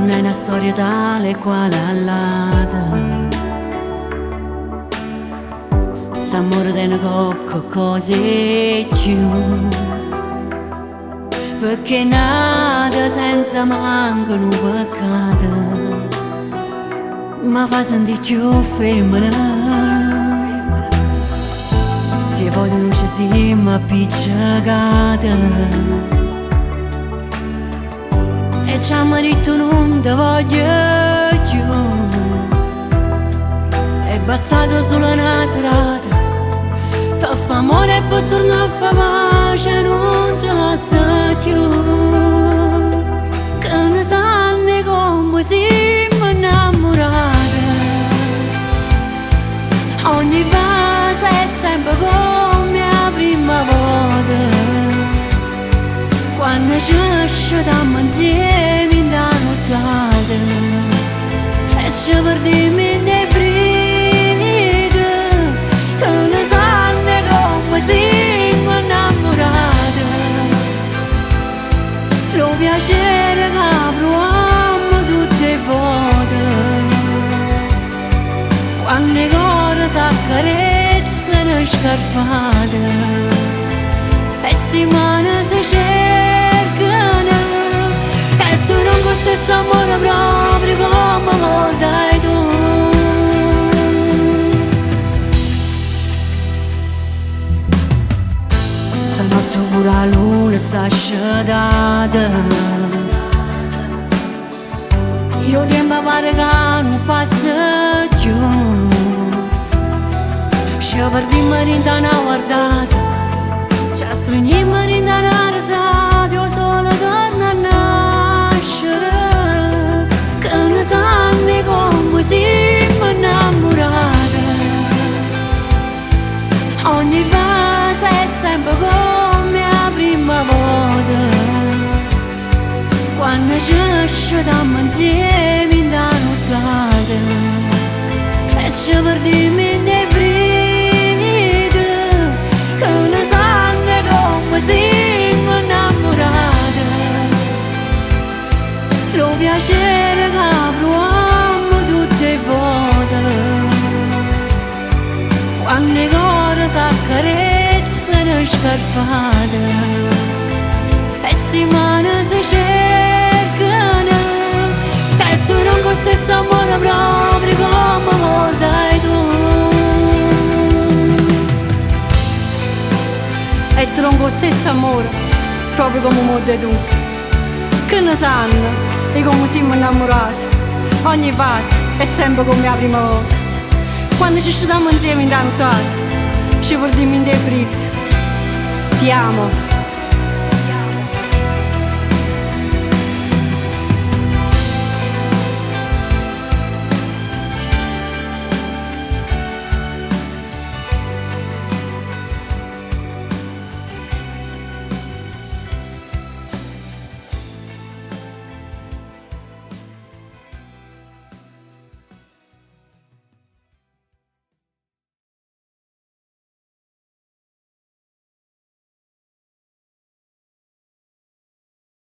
non è una storia tale quale all'altra. St'amore di una cocco così giù, perché nata senza manco un peccato ma fa sentire più femmina. Se voi non ci siamo appiccicate e ci hanno detto non ti voglio più, è bastato solo una serata per fa amore e poi tornare a fa pace, non ce la sa più. Che ne sanno come siamo innamorate, ogni volta è sempre come la prima volta, quando ci asciughiamo insieme in da nottata e ci perdiamo in dei brividi. Che ne sanno come siamo innamorate, lo piacere che proviamo tutte le volte, quando le cose s'accarezzano scarpate e sti mani si cercano, e tu non con stesso amore proprio come lo dai tu. Stanotte pure la luna sta scedata, io tempo pare che non passa più, ci perdiamo in una guardata, ci stringiamo in una risata, io solo torno a nascere. Che ne sanno come siamo innamorate, ogni volta è sempre come la prima volta, quando ci asciughiamo insieme in da nottata e ci perdiamo in dei brividi. Che ne sanno come siamo innamorate, lo piacere che proviamo tutte le volte, quando le cose s'accarezzano scarpate e sti mani si cercano, e tu non con stesso amore proprio come lo dai tu. E tu non con stesso amore proprio come lo dai tu. Che ne sanno di come siamo innamorati, ogni fase è sempre come la prima volta, quando ci stiamo insieme in da nottata ci perdiamo in dei brividi. Ti amo.